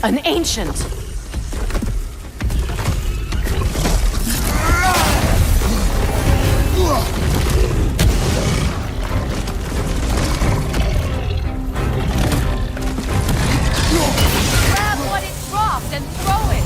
An ancient! Grab what it dropped and throw it!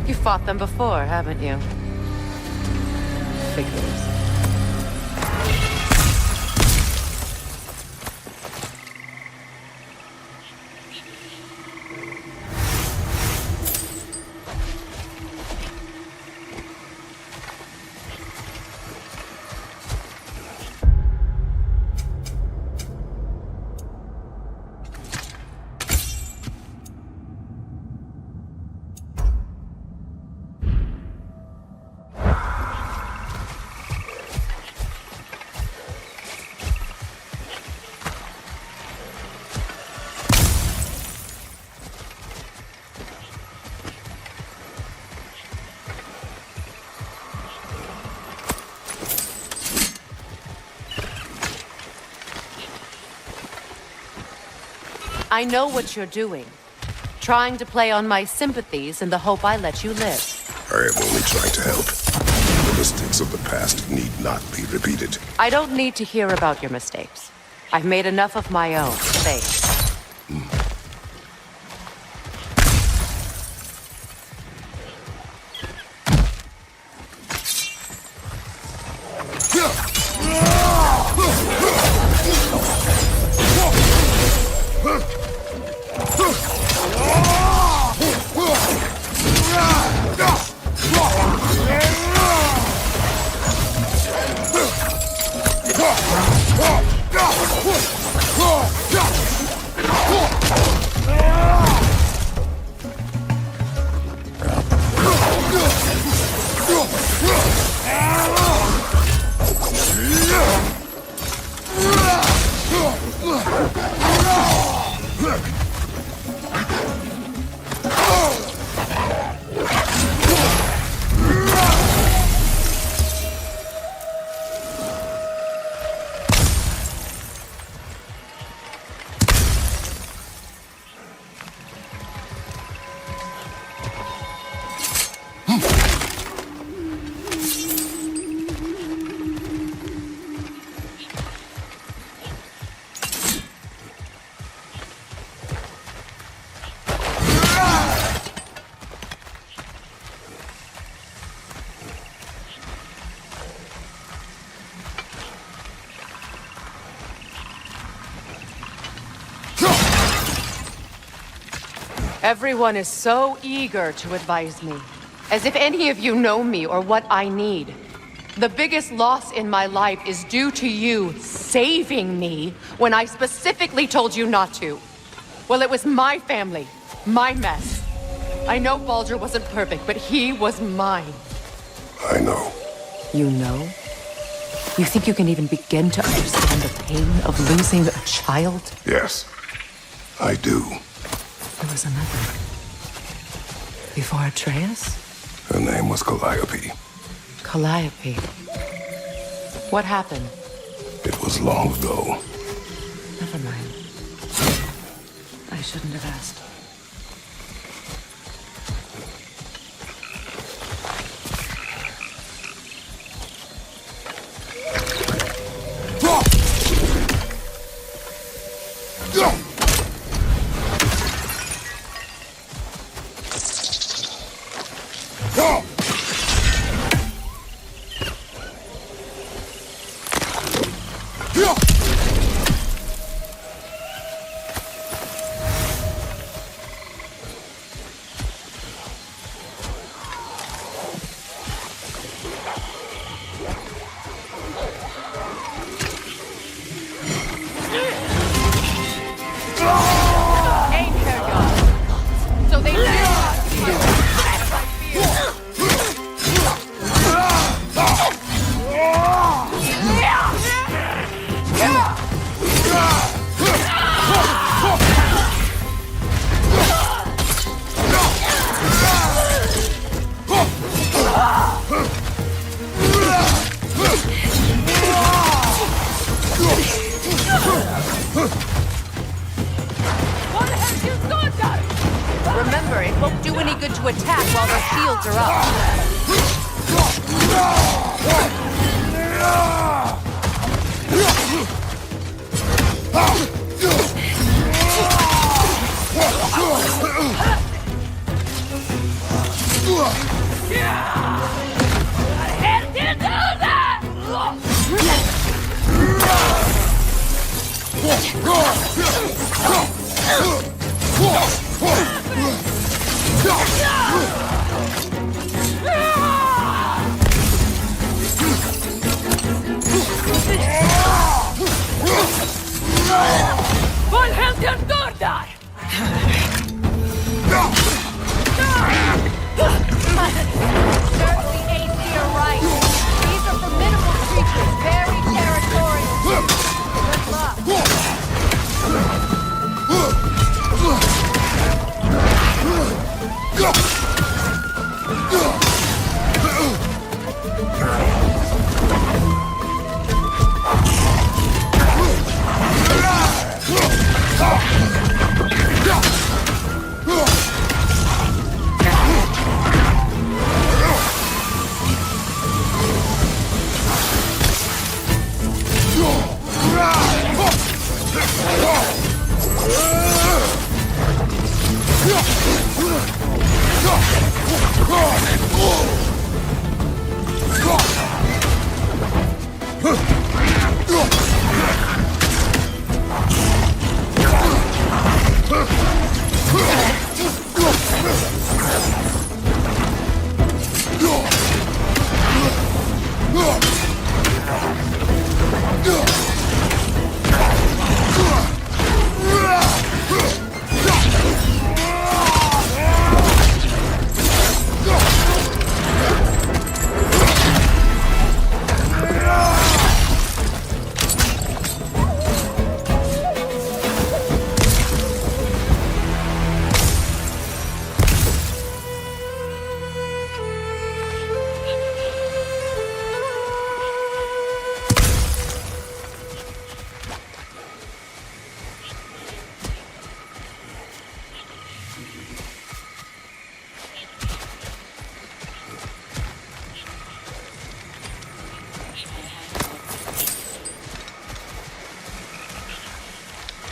You fought them before, haven't you? Figures. I know what you're doing. Trying to play on my sympathies in the hope I let you live. I am only trying to help. The mistakes of the past need not be repeated. I don't need to hear about your mistakes. I've made enough of my own. Thanks. Everyone is so eager to advise me, as if any of you know me or what I need. The biggest loss in my life is due to you saving me when I specifically told you not to. Well, it was my family, my mess. I know Baldur wasn't perfect, but he was mine. I know. You know? You think you can even begin to understand the pain of losing child? Yes, I do. There was another. Before Atreus? Her name was Calliope. Calliope. What happened? It was long ago. Never mind. I shouldn't have asked. Remember, it won't do any good to attack while their shields are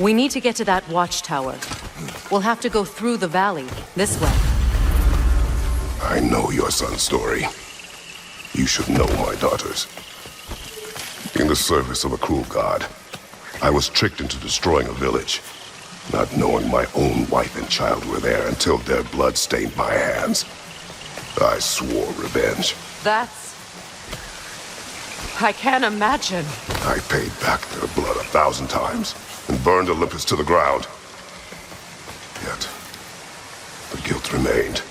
We need to get to that watchtower. We'll have to go through the valley, this way. I know your son's story. You should know my daughter's. In the service of a cruel god, I was tricked into destroying a village, not knowing my own wife and child were there until their blood stained my hands. I swore revenge. I can't imagine. I paid back their blood 1,000 times and burned Olympus to the ground. Yet, the guilt remained.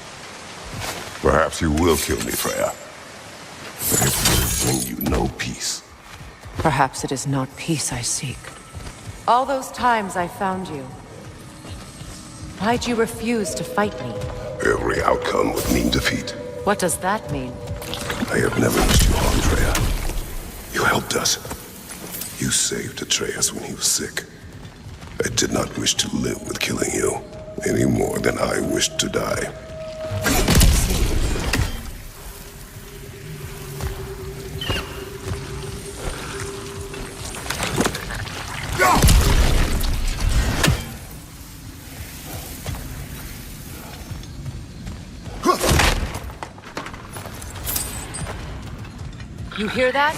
Perhaps you will kill me, Freya. But it will bring you no peace. Perhaps it is not peace I seek. All those times I found you, why'd you refuse to fight me? Every outcome would mean defeat. What does that mean? I have never wished you harm, Freya. You helped us. You saved Atreus when he was sick. I did not wish to live with killing you, any more than I wished to die. You hear that?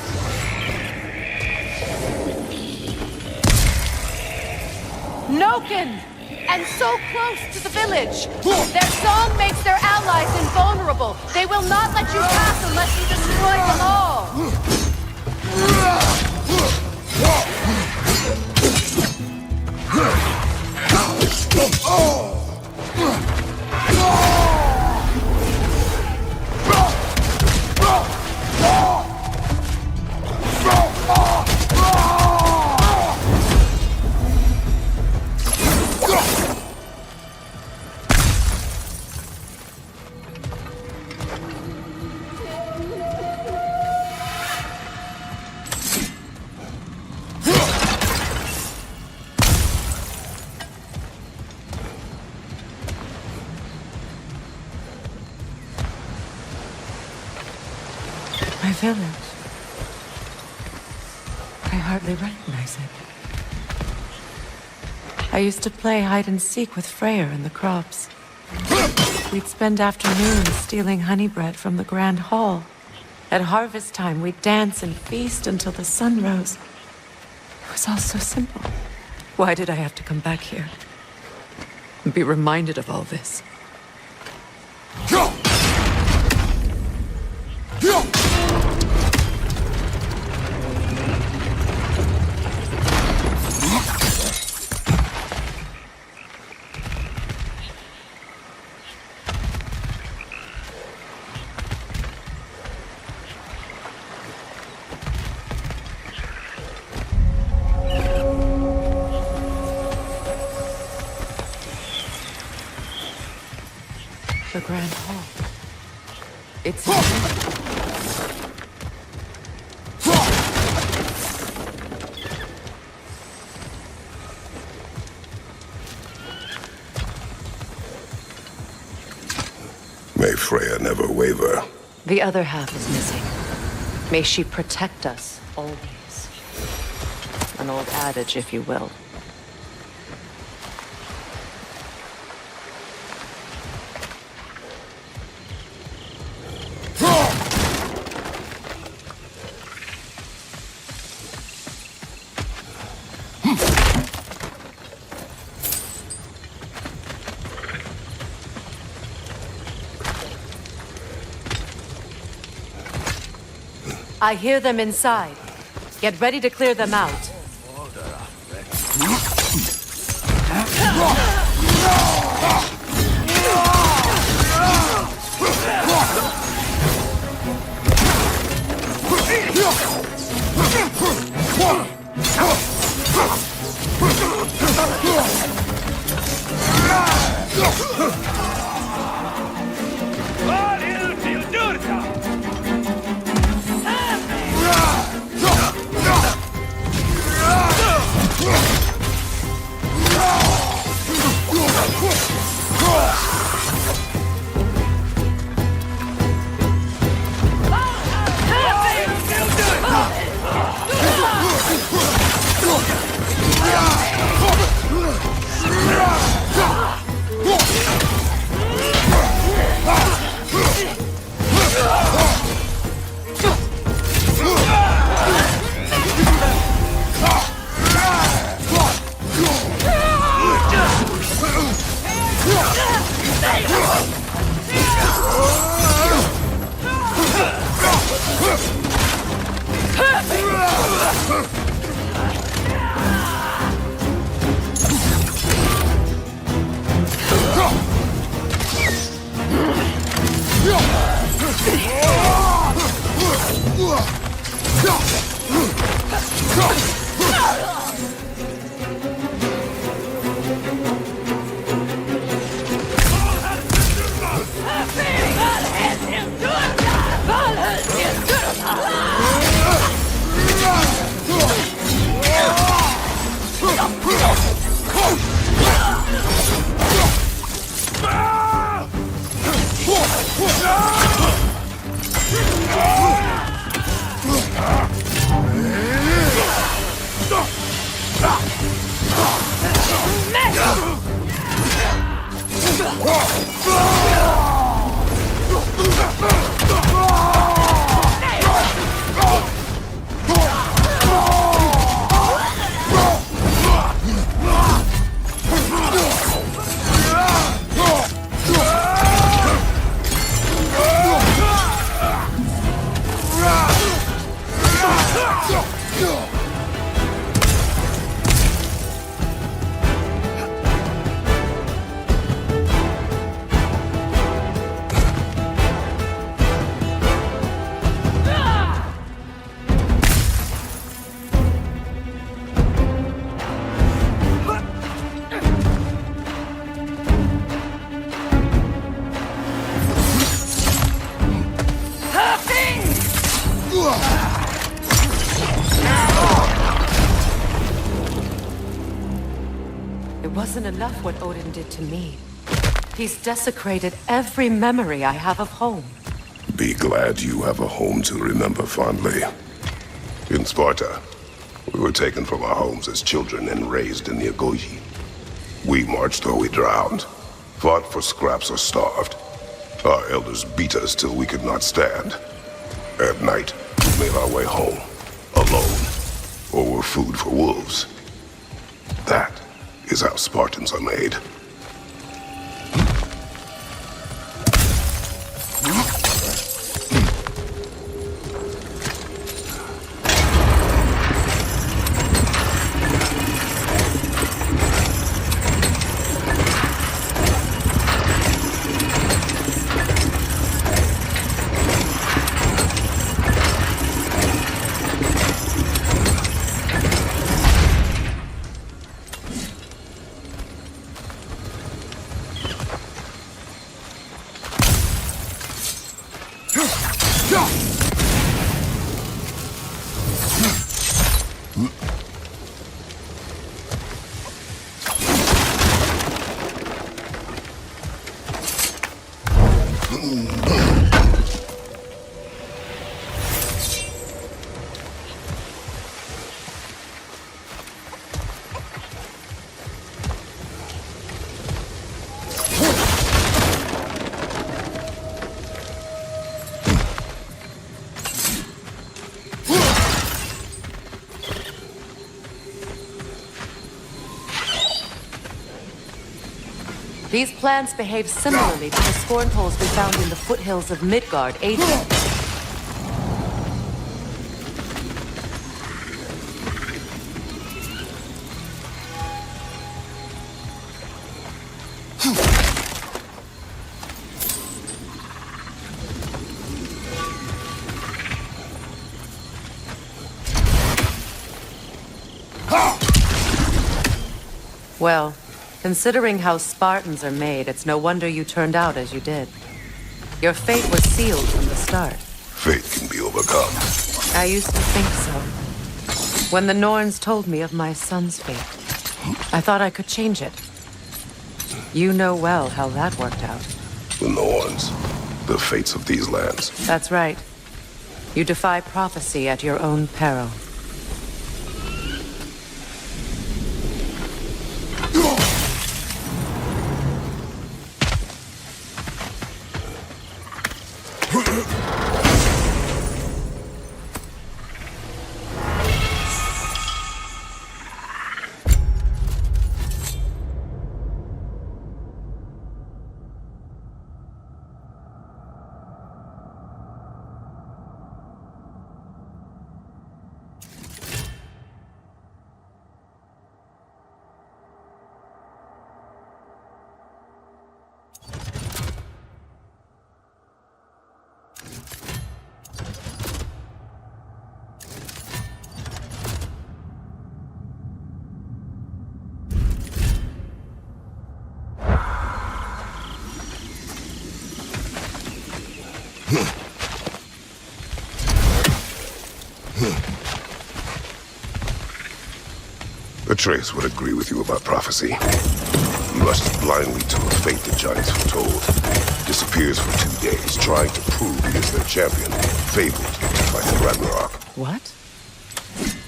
Noken! And so close to the village! Their song makes their allies invulnerable! They will not let you pass unless you destroy them all! My village. I hardly recognize it. I used to play hide and seek with Freyr in the crops. We'd spend afternoons stealing honey bread from the grand hall. At harvest time, we'd dance and feast until the sun rose. It was all so simple. Why did I have to come back here? And be reminded of all this? The Grand Hall. It's... May Freya never waver. The other half is missing. May she protect us, always. An old adage, if you will. I hear them inside. Get ready to clear them out. wasn't enough what Odin did to me. He's desecrated every memory I have of home. Be glad you have a home to remember fondly. In Sparta, we were taken from our homes as children and raised in the Agogi. We marched or we drowned, fought for scraps or starved. Our elders beat us till we could not stand. At night, we made our way home, alone, or were food for wolves. That is how Spartans are made. These plants behave similarly to the scorn holes we found in the foothills of Midgard ages ago. Well, considering how Spartans are made, it's no wonder you turned out as you did. Your fate was sealed from the start. Fate can be overcome. I used to think so. When the Norns told me of my son's fate, I thought I could change it. You know well how that worked out. The Norns, the fates of these lands. That's right. You defy prophecy at your own peril. Atreus would agree with you about prophecy. You rushes blindly to a fate the giants foretold. Disappears for 2 days, trying to prove he is their champion, fabled to fight in Ragnarok. What?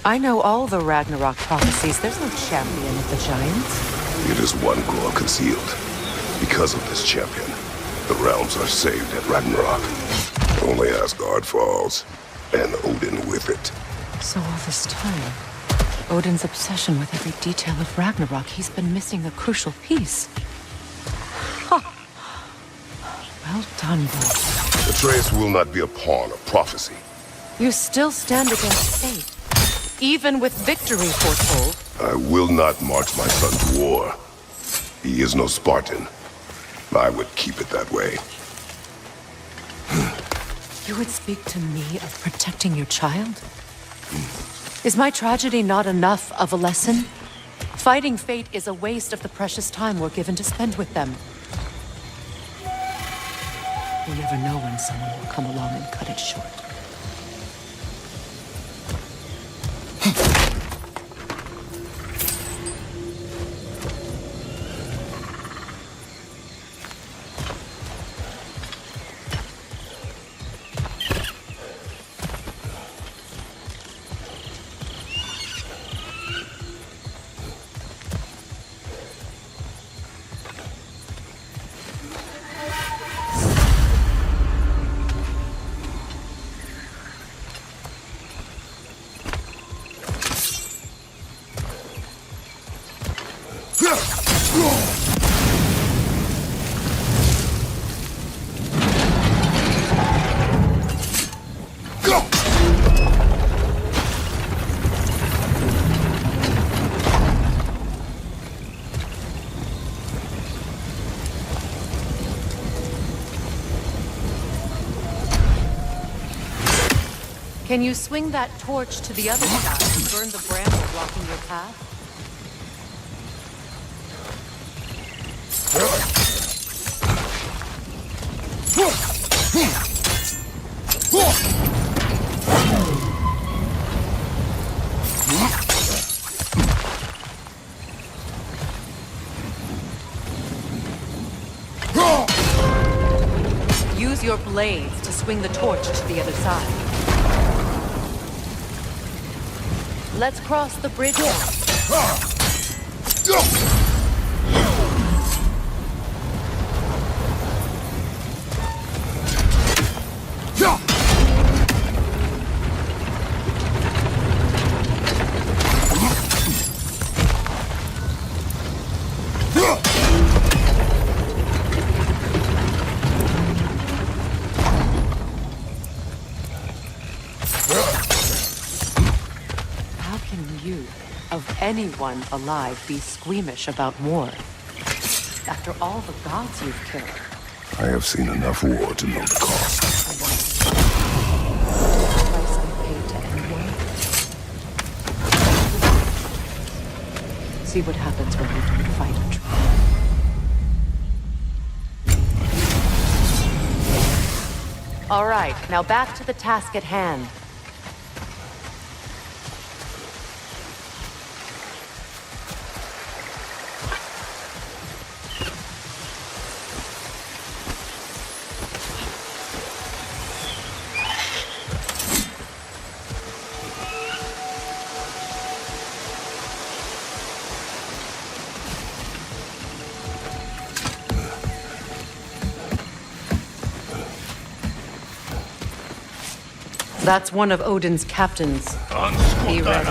I know all the Ragnarok prophecies. There's no champion of the giants. It is one gore concealed. Because of this champion, the realms are saved at Ragnarok. Only Asgard falls, and Odin with it. So all this time, Odin's obsession with every detail of Ragnarok, he's been missing a crucial piece. Huh. Well done, boy. Atreus will not be a pawn of prophecy. You still stand against fate, even with victory foretold. I will not march my son to war. He is no Spartan. I would keep it that way. You would speak to me of protecting your child? Is my tragedy not enough of a lesson? Fighting fate is a waste of the precious time we're given to spend with them. You never know when someone will come along and cut it short. Can you swing that torch to the other side and burn the bramble blocking your path? Use your blades to swing the torch to the other side. Let's cross the bridge now. Anyone alive be squeamish about war? After all the gods you've killed. I have seen enough war to know the cost. Price unpaid to anyone. See what happens when you don't fight a truth. All right, now back to the task at hand. That's one of Odin's captains. Be ready.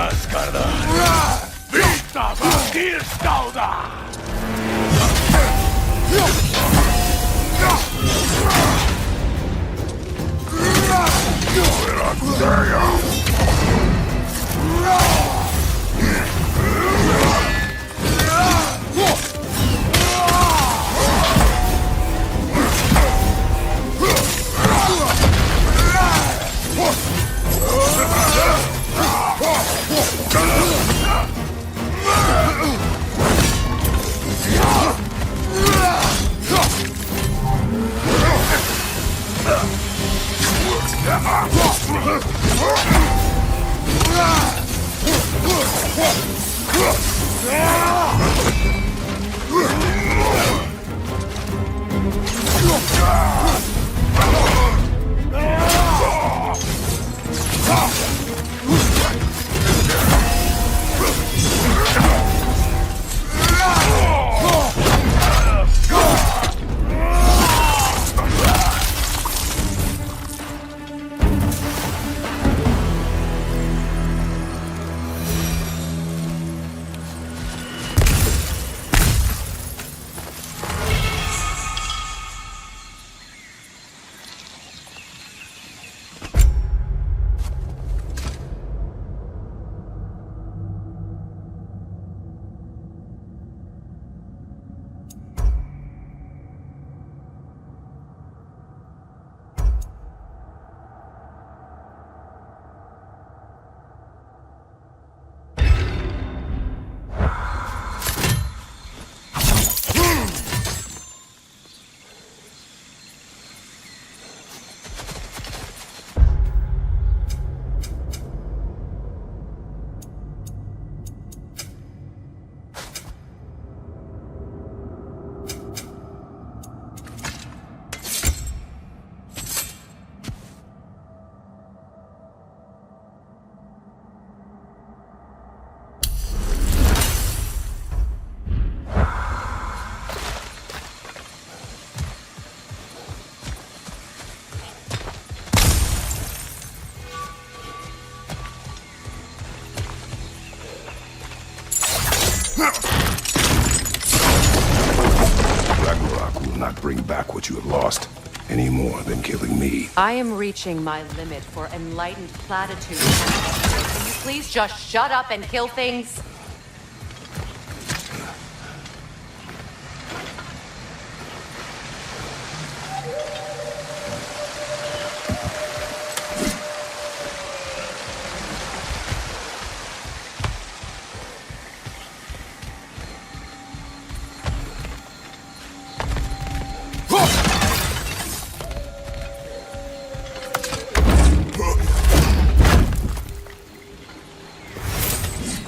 bring back what you have lost, any more than killing me. I am reaching my limit for enlightened platitudes. Can you please just shut up and kill things?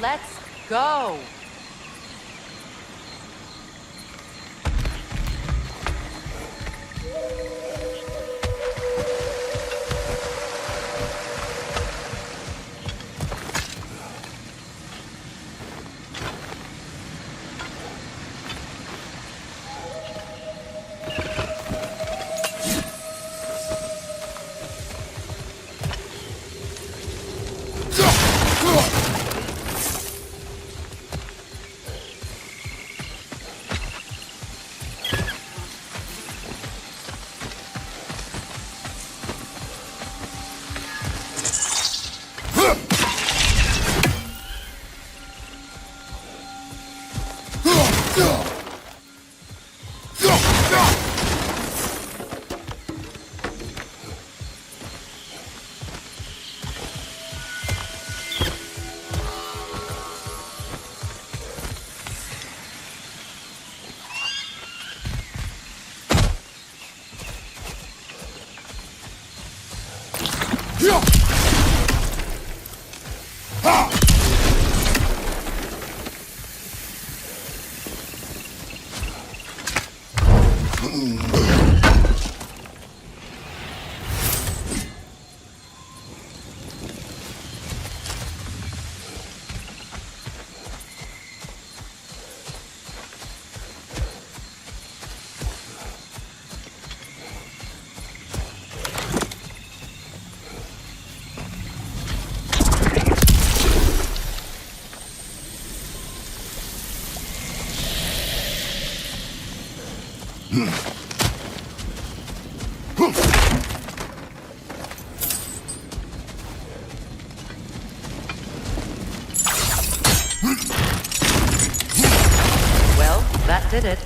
Let's go! Well, that did it.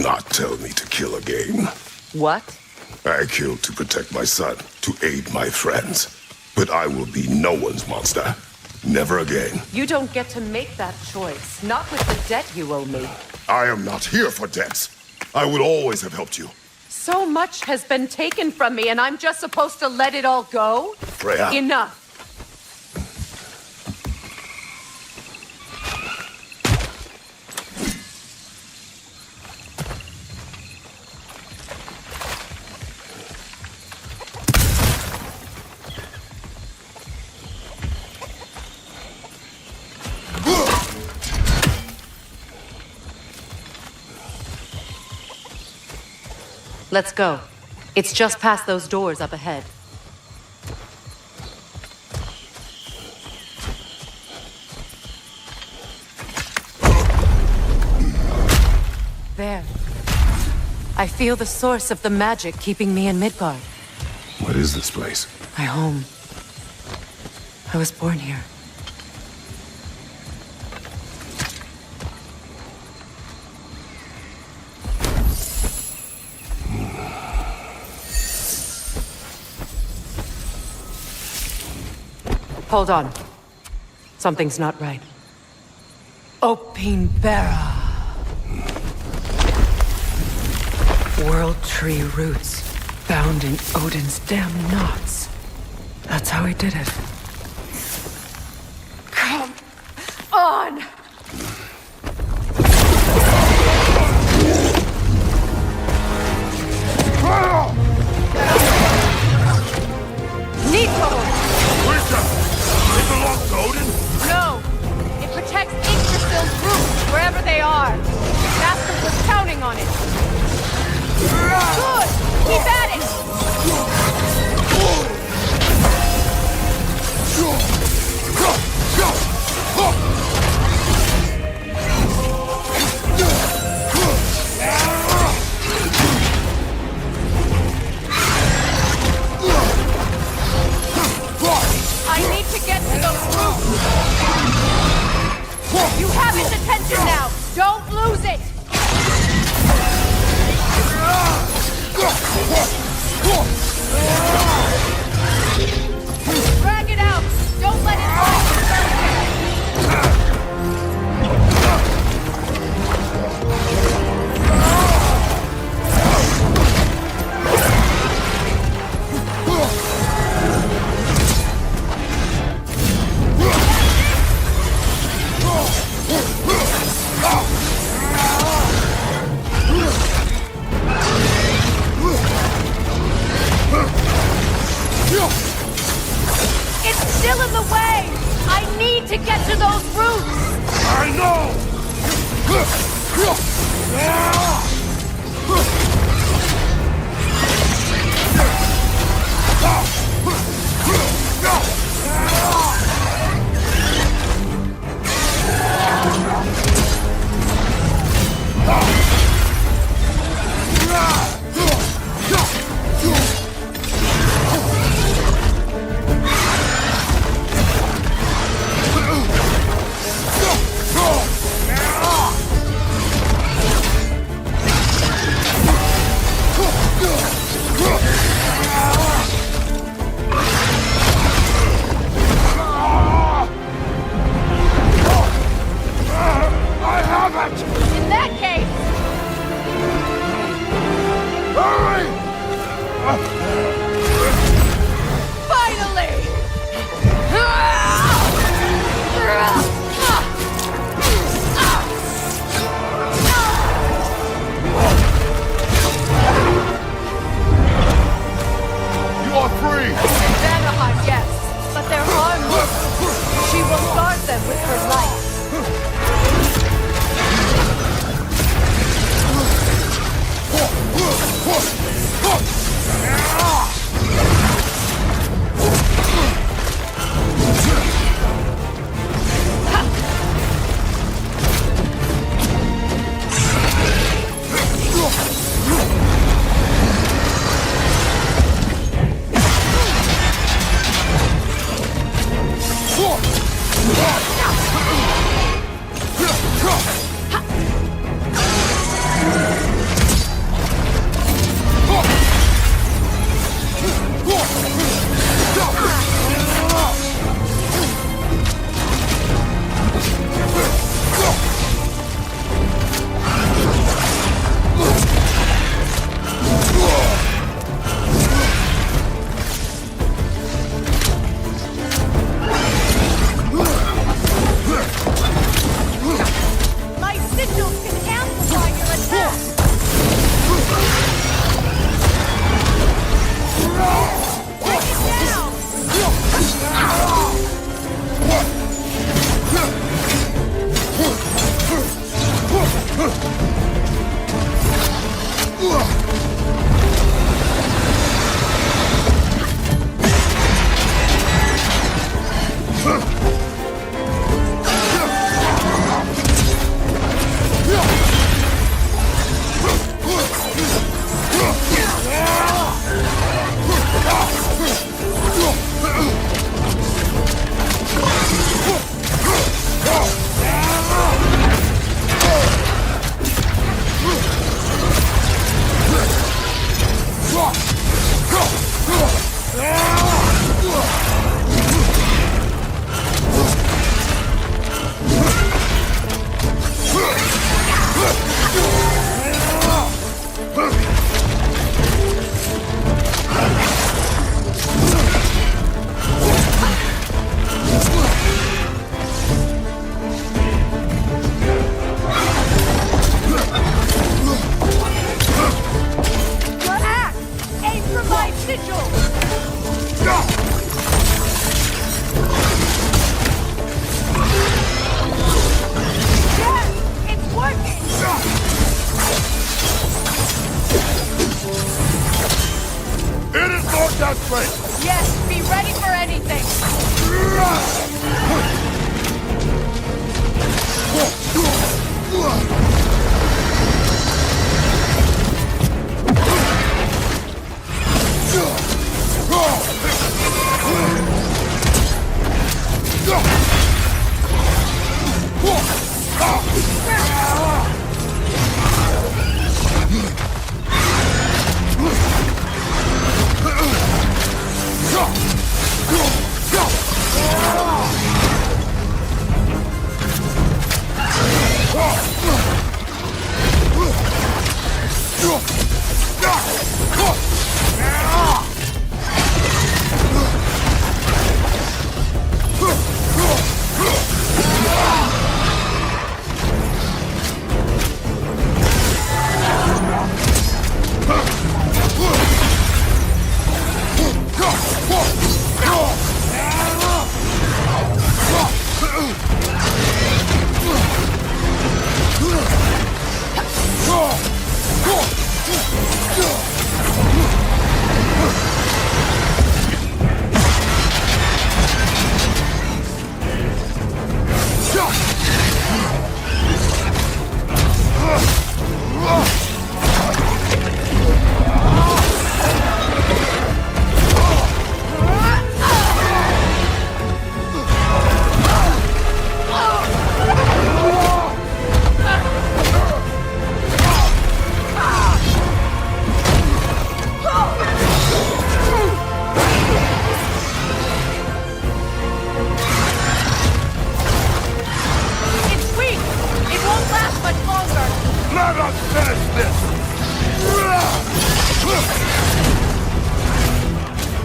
Not tell me to kill again. What? I killed to protect my son, to aid my friends. But I will be no one's monster. Never again. You don't get to make that choice. Not with the debt you owe me. I am not here for debts. I would always have helped you. So much has been taken from me, and I'm just supposed to let it all go? Freya. Enough. Let's go. It's just past those doors up ahead. There. I feel the source of the magic keeping me in Midgard. What is this place? My home. I was born here. Hold on. Something's not right. Opinbera. World tree roots, bound in Odin's damn knots. That's how he did it. Come on! Nito! It belongs to Odin? No! It protects Yggdrasil's roots, wherever they are. Master was counting on it. Good! Keep at it! I need to get to those roots! You have its attention now! Don't lose it! Yes, be ready for anything!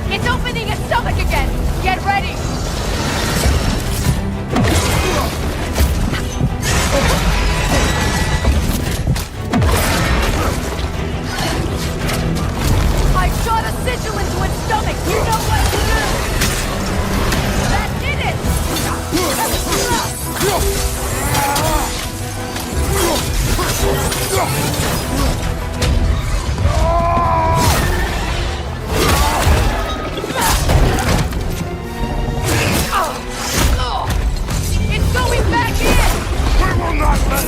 It's opening its stomach again! Get ready! I shot a sigil into its stomach! You know what to do! That did it! It's going back in! We will not let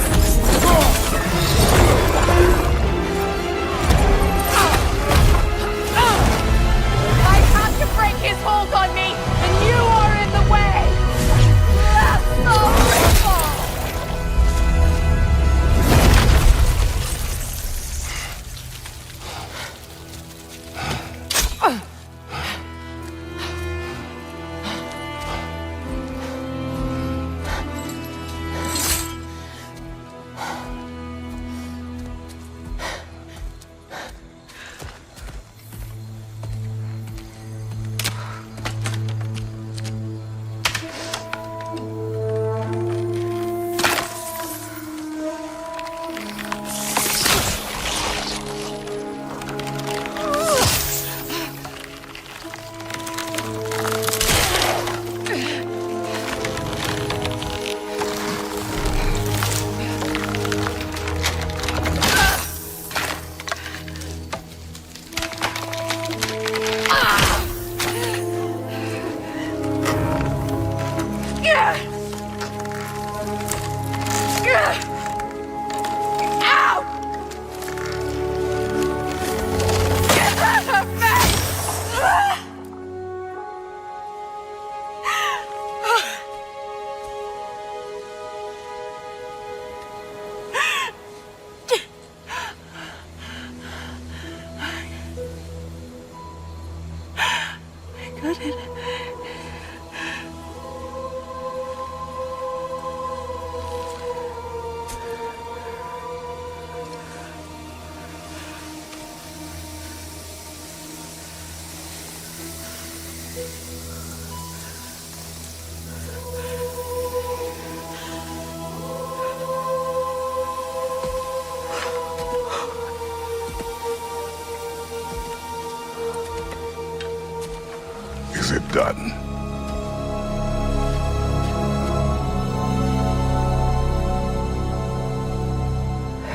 done.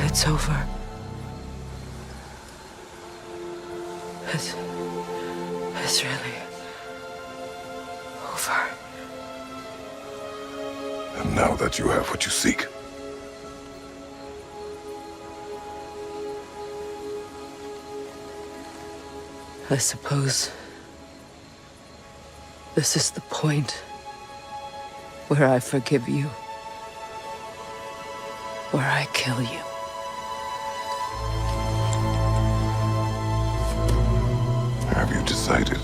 It's over. It's really over. And now that you have what you seek, I suppose this is the point where I forgive you, where I kill you. have you decided?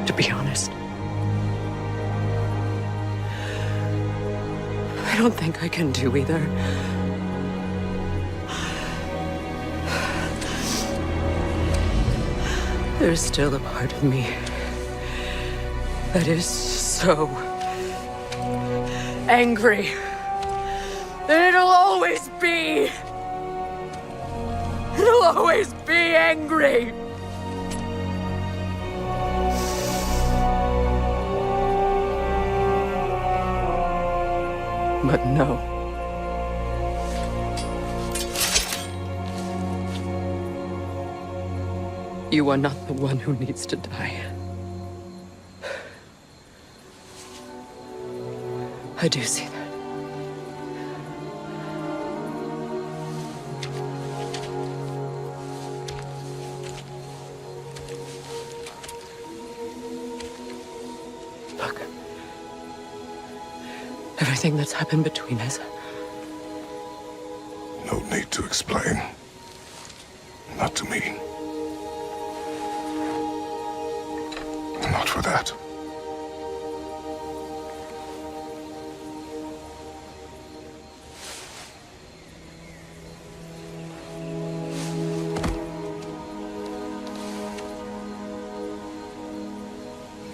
To be honest, I don't think I can do either. There's still a part of me that is so angry that it'll always be. It'll always be angry. But no. You are not the one who needs to die. I do see that. Look. Everything that's happened between us. No need to explain. Not to me. Not for that.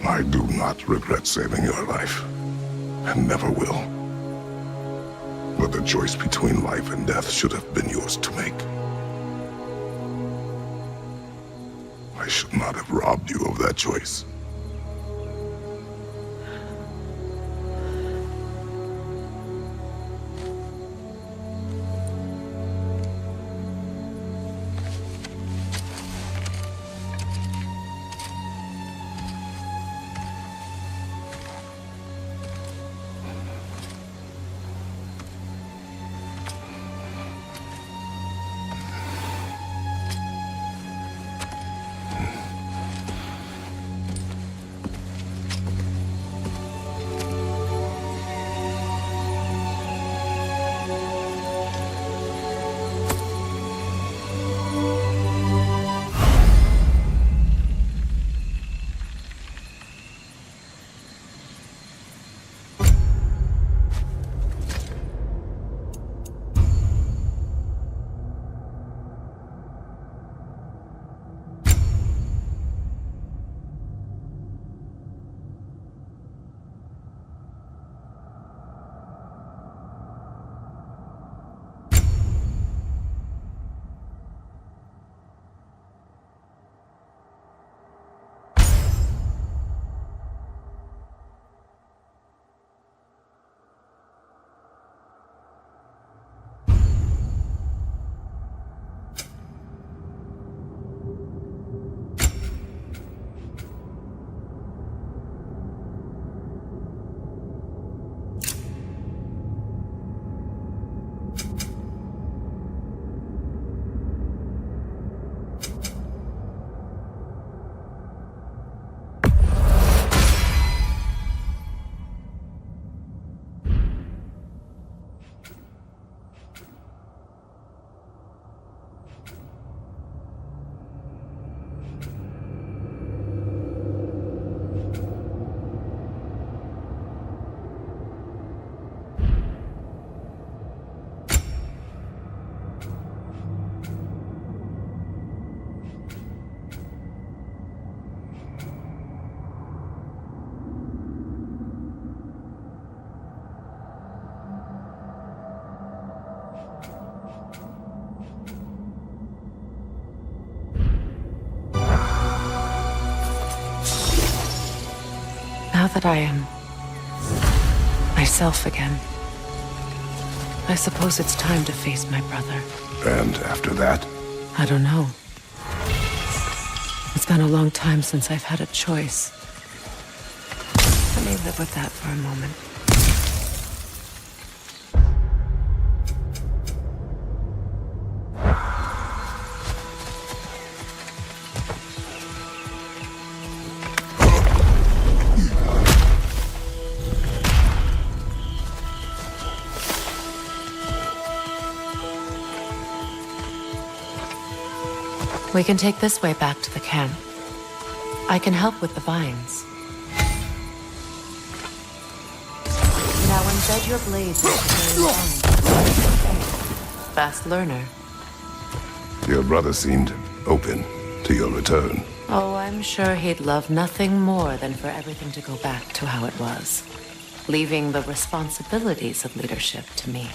I do not regret saving your life, and never will. But the choice between life and death should have been yours to make. I should not have robbed you of that choice. Now that I am myself again, I suppose it's time to face my brother. And after that? I don't know. It's been a long time since I've had a choice. Let me live with that for a moment. We can take this way back to the camp. I can help with the vines. Now embed your blades into the vine. Fast learner. Your brother seemed open to your return. Oh, I'm sure he'd love nothing more than for everything to go back to how it was, leaving the responsibilities of leadership to me.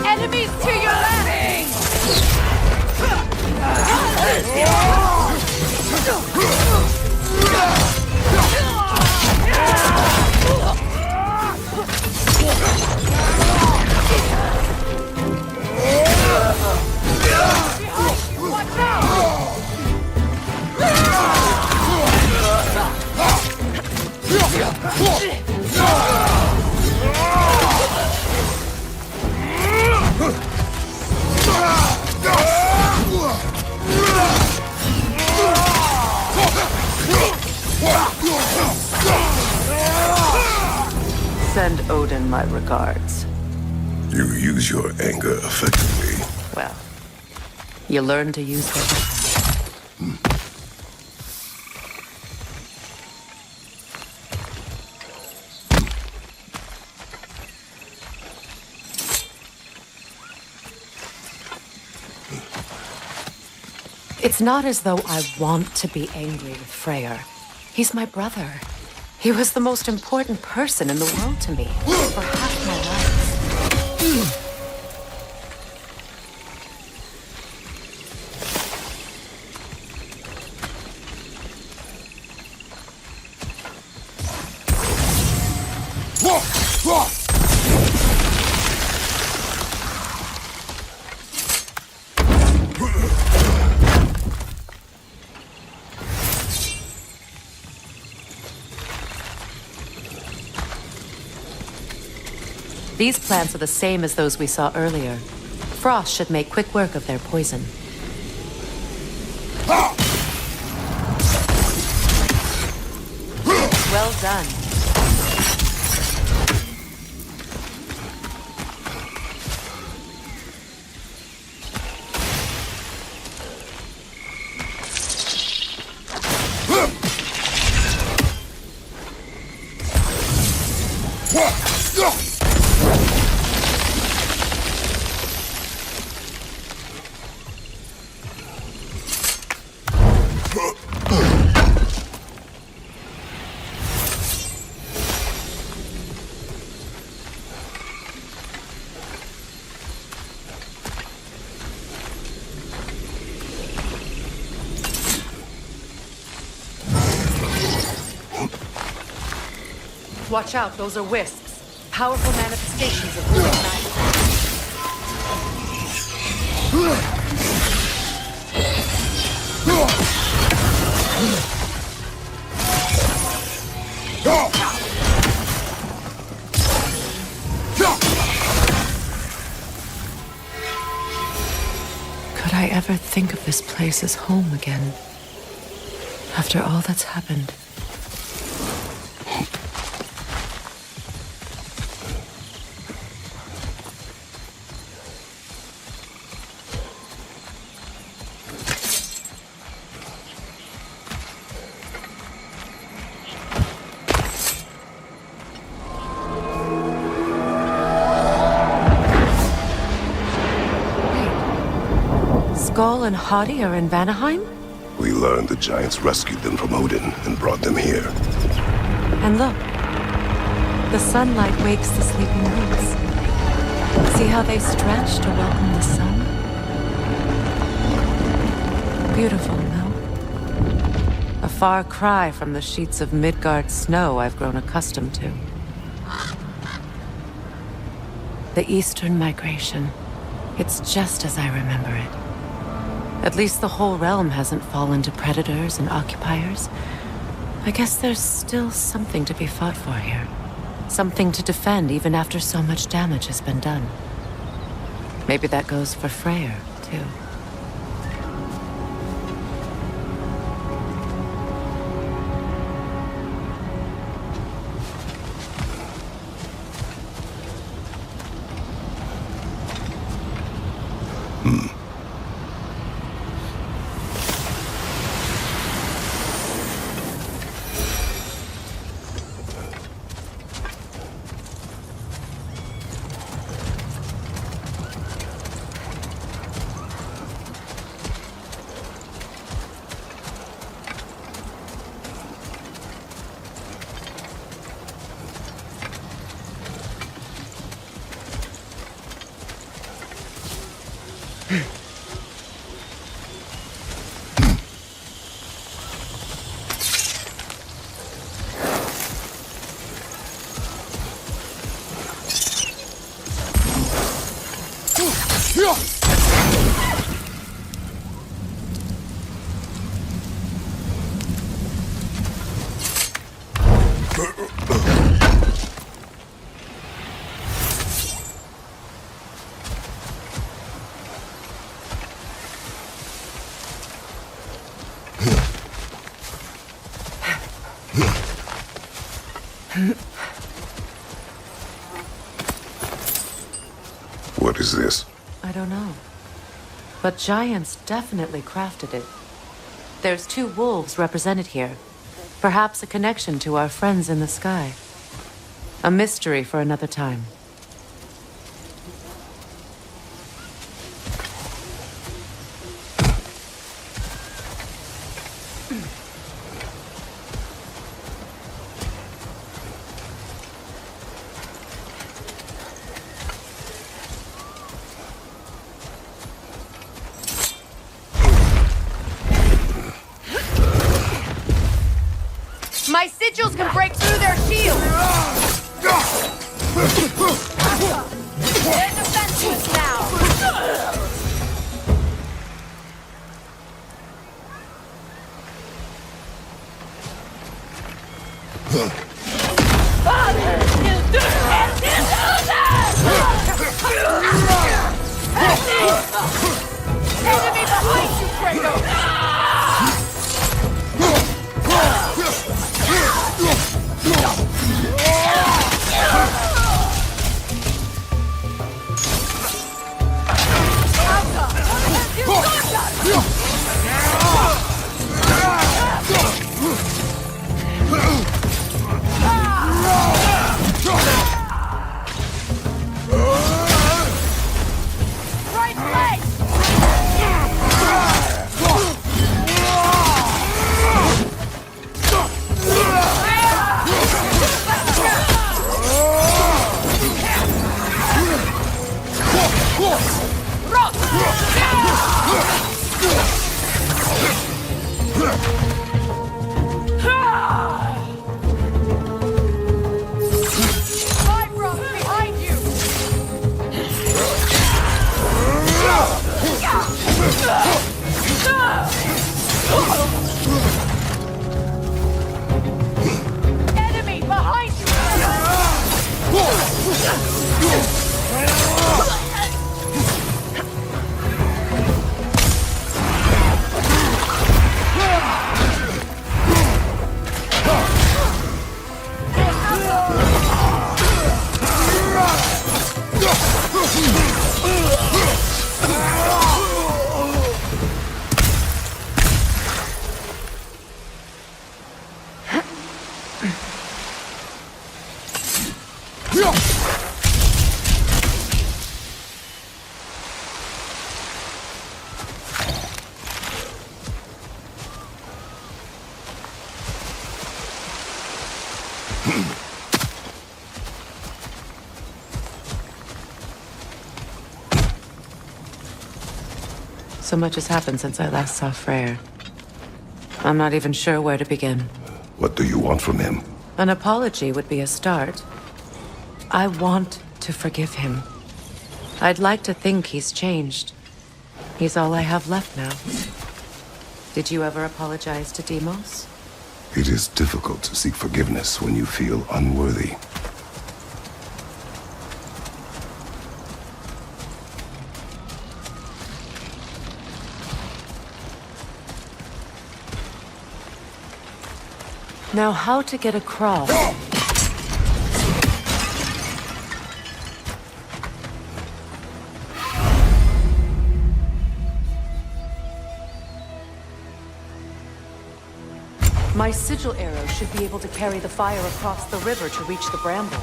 Enemies to your left! Watch out! Send Odin my regards. You use your anger effectively. Well, you learn to use them. It's not as though I want to be angry with Freyr. He's my brother. He was the most important person in the world to me for half my life. These plants are the same as those we saw earlier. Frost should make quick work of their poison. Well done. Watch out, those are wisps. Powerful manifestations of runic magic. Could I ever think of this place as home again? After all that's happened. Skull and Hadi are in Vanaheim? We learned the giants rescued them from Odin and brought them here. And look, the sunlight wakes the sleeping roots. See how they stretch to welcome the sun? Beautiful, no? A far cry from the sheets of Midgard snow I've grown accustomed to. The Eastern migration. It's just as I remember it. At least the whole realm hasn't fallen to predators and occupiers. I guess there's still something to be fought for here. Something to defend even after so much damage has been done. Maybe that goes for Freyr, too. What is this? I don't know. But giants definitely crafted it. There's 2 wolves represented here. Perhaps a connection to our friends in the sky. A mystery for another time. My sigils can break through their shields! They're defenseless now! Father! Enemy behind you, Kratos! So much has happened since I last saw Freyr. I'm not even sure where to begin. What do you want from him? An apology would be a start. I want to forgive him. I'd like to think he's changed. He's all I have left now. Did you ever apologize to Deimos? It is difficult to seek forgiveness when you feel unworthy. Now, how to get across? My sigil arrow should be able to carry the fire across the river to reach the bramble.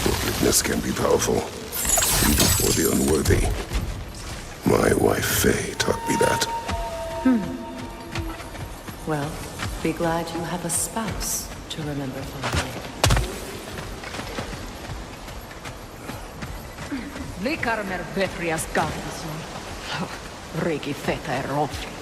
Forgiveness can be powerful, even for the unworthy. My wife Faye taught me that. Well, be glad you have a spouse to remember fondly. Likarmer Betrias Gardison. Riki Feta e Ronfi.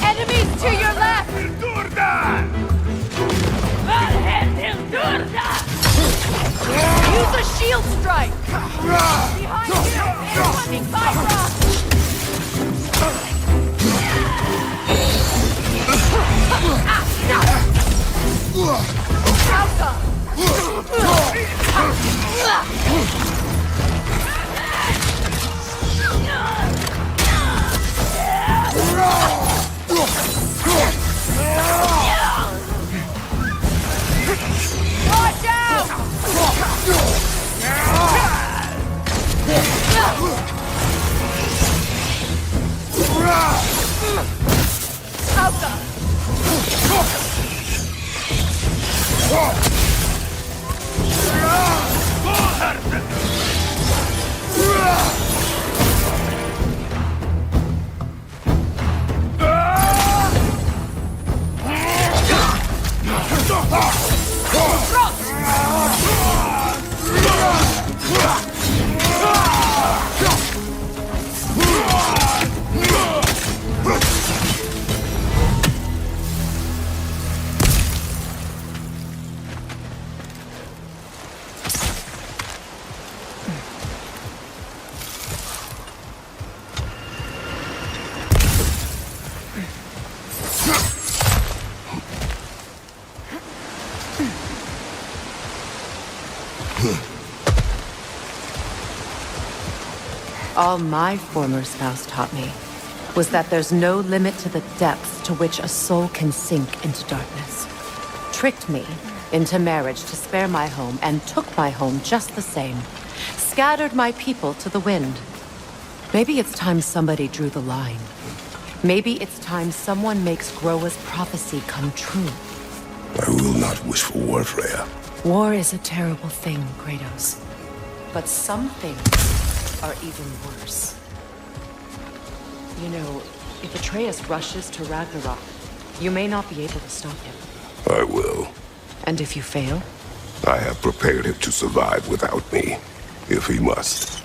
Enemies to your left! Use a shield strike! Behind you! Incoming fire! Watch out! All my former spouse taught me was that there's no limit to the depths to which a soul can sink into darkness. Tricked me into marriage to spare my home and took my home just the same. Scattered my people to the wind. Maybe it's time somebody drew the line. Maybe it's time someone makes Groa's prophecy come true. I will not wish for war, Freya. War is a terrible thing, Kratos. But some things are even worse. You know, if Atreus rushes to Ragnarok, you may not be able to stop him. I will. And if you fail? I have prepared him to survive without me, if he must.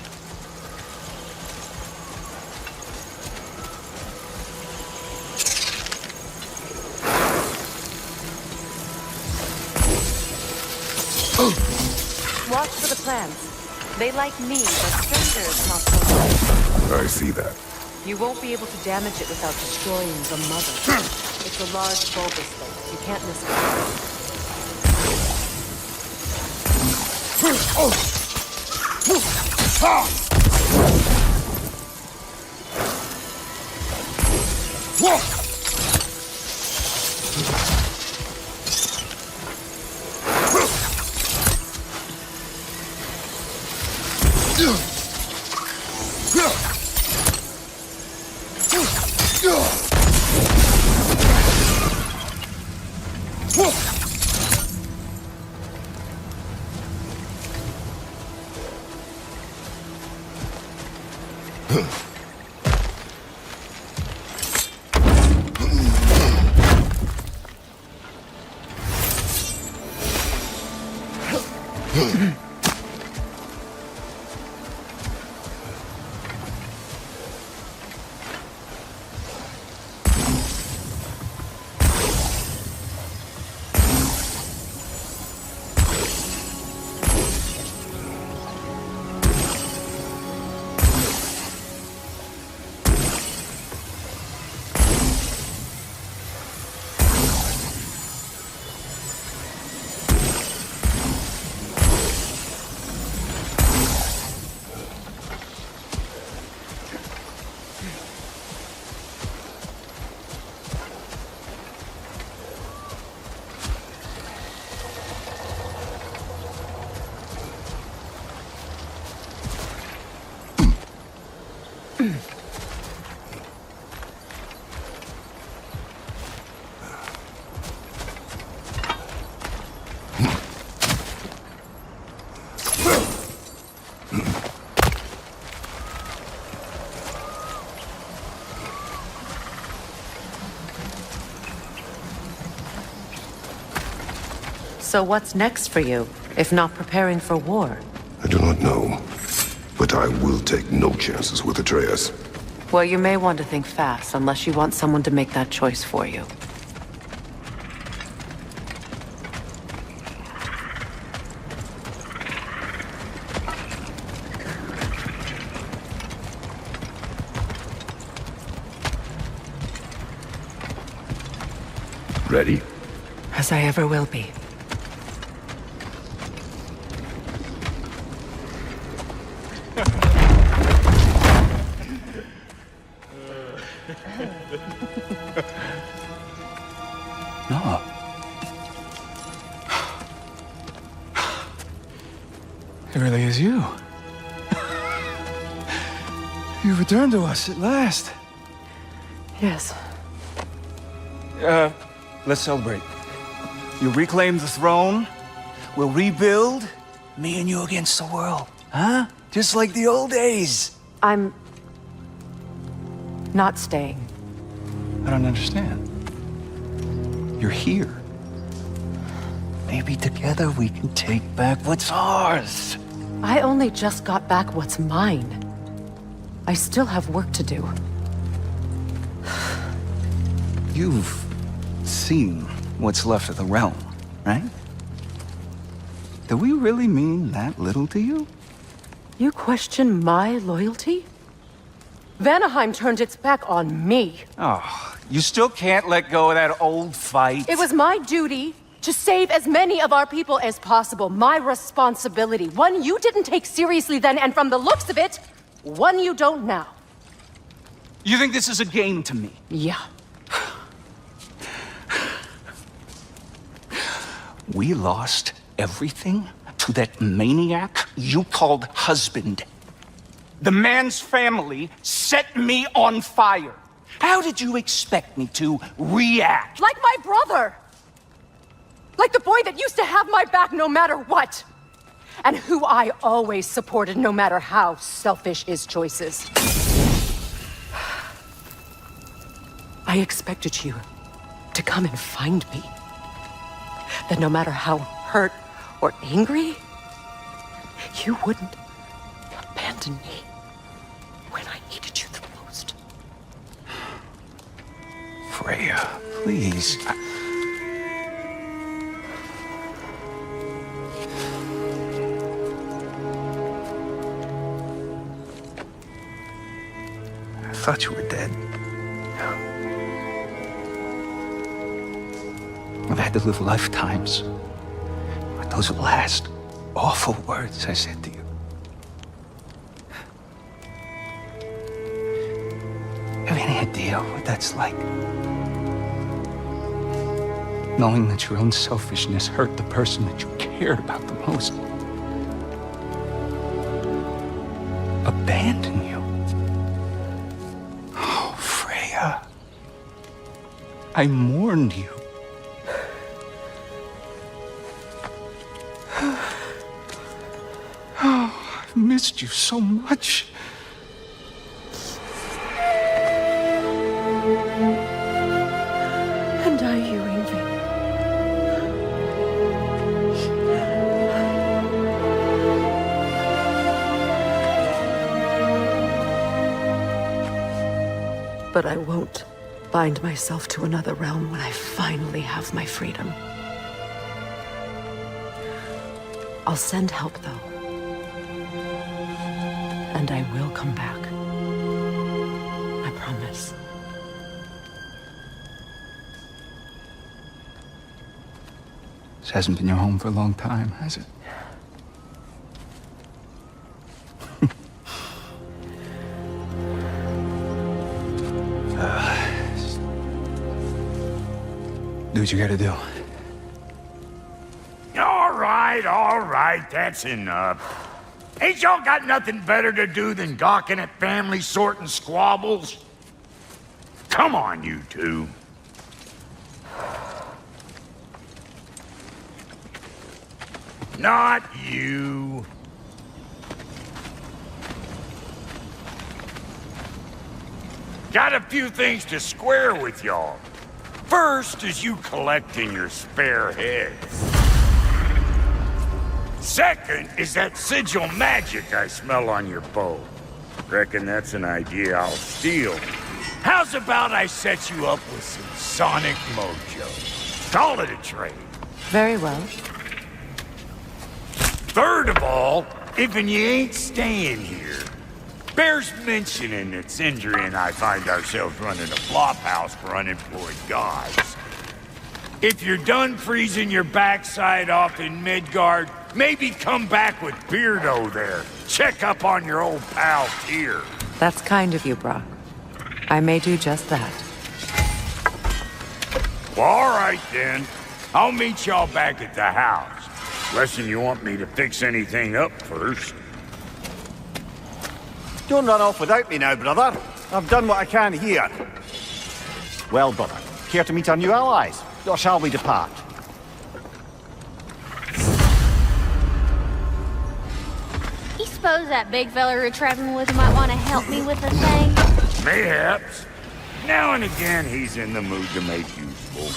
Watch for the plants. They like me, but strangers not so much. I see that. You won't be able to damage it without destroying the mother. It's a large bulbous thing. You can't miss So what's next for you, if not preparing for war? I do not know, but I will take no chances with Atreus. Well, you may want to think fast, unless you want someone to make that choice for you. Ready? As I ever will be. No. It really is you. You've returned to us at last. Yes. Let's celebrate. You reclaim the throne. We'll rebuild. Me and you against the world. Huh? Just like the old days. I'm not staying. I don't understand. You're here. Maybe together we can take back what's ours. I only just got back what's mine. I still have work to do. You've seen what's left of the realm, right? Do we really mean that little to you? You question my loyalty? Vanaheim turned its back on me. Oh, you still can't let go of that old fight? It was my duty to save as many of our people as possible. My responsibility. One you didn't take seriously then, and from the looks of it, one you don't now. You think this is a game to me? Yeah. We lost everything to that maniac you called husband. The man's family set me on fire. How did you expect me to react? Like my brother! Like the boy that used to have my back no matter what! And who I always supported no matter how selfish his choices. I expected you to come and find me. That no matter how hurt or angry, you wouldn't abandon me when I needed you the most. Freya, please. I thought you were dead. I've had to live lifetimes with those last awful words I said to you. Have any idea what that's like? Knowing that your own selfishness hurt the person that you cared about the most. Abandon you. Oh, Freya. I mourned you. Oh, I've missed you so much. And I, you, Yngvi. But I won't bind myself to another realm when I finally have my freedom. I'll send help, though. And I will come back. I promise. This hasn't been your home for a long time, has it? Do what you gotta do. All right, that's enough. Ain't y'all got nothing better to do than gawking at family sorting squabbles? Come on, you two. Not you. Got a few things to square with y'all. First is you collecting your spare heads. Second is that sigil magic I smell on your bow. Reckon that's an idea I'll steal. How's about I set you up with some sonic mojo? Call it a trade. Very well. Third of all, if you ain't staying here, bears mentioning that Sindri and I find ourselves running a flop house for unemployed gods. If you're done freezing your backside off in Midgard, maybe come back with Beardo there. Check up on your old pal Tyr. That's kind of you, Brock. I may do just that. Well, all right then. I'll meet y'all back at the house. Unless you want me to fix anything up first. Don't run off without me now, brother. I've done what I can here. Well, brother, care to meet our new allies? Or shall we depart? You suppose that big fella we're traveling with might want to help me with a thing? Mayhaps. Now and again, he's in the mood to make useful.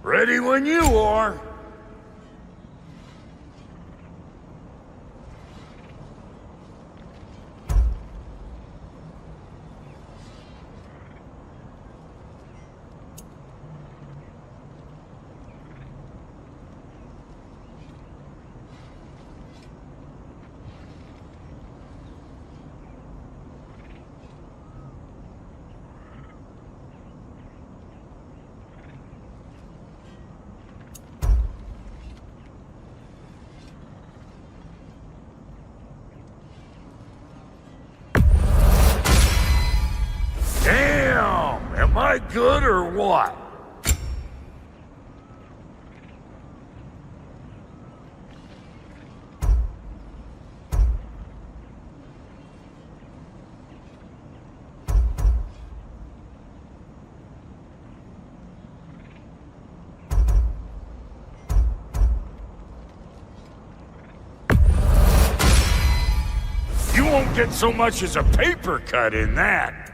Ready when you are. Damn! Am I good or what? You won't get so much as a paper cut in that.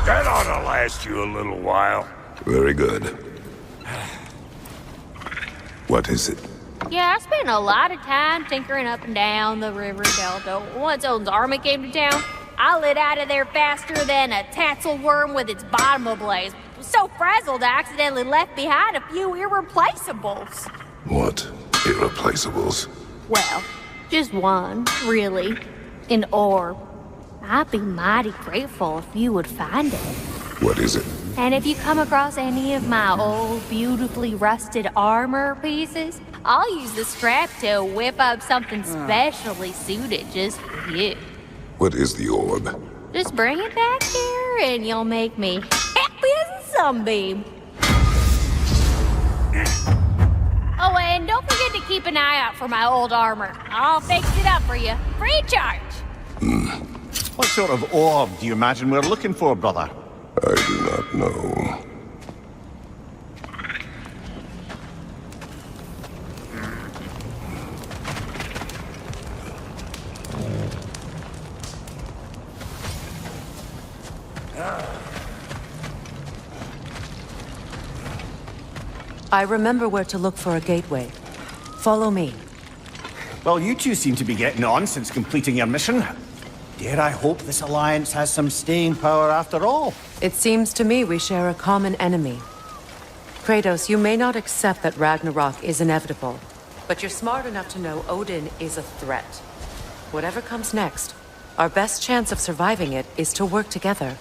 That ought to last you a little while. Very good. What is it? Yeah, I spent a lot of time tinkering up and down the river delta. Once Odin's army came to town, I lit out of there faster than a tassel worm with its bottom ablaze. So frazzled, I accidentally left behind a few irreplaceables. What irreplaceables? Well, just one, really. An orb. I'd be mighty grateful if you would find it. What is it? And if you come across any of my old, beautifully rusted armor pieces, I'll use the scrap to whip up something specially suited just for you. What is the orb? Just bring it back here and you'll make me happy as a sunbeam. Oh, and don't forget to keep an eye out for my old armor. I'll fix it up for you, free of charge. What sort of orb do you imagine we're looking for, brother? I do not know. I remember where to look for a gateway. Follow me. Well, you two seem to be getting on since completing your mission. Dare I hope this alliance has some staying power after all? It seems to me we share a common enemy. Kratos, you may not accept that Ragnarok is inevitable, but you're smart enough to know Odin is a threat. Whatever comes next, our best chance of surviving it is to work together.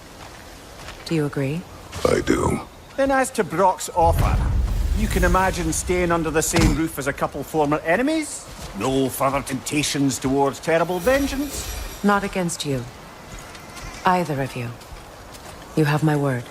Do you agree? I do. Then as to Brock's offer, you can imagine staying under the same roof as a couple former enemies? No further temptations towards terrible vengeance? Not against you. Either of you. You have my word.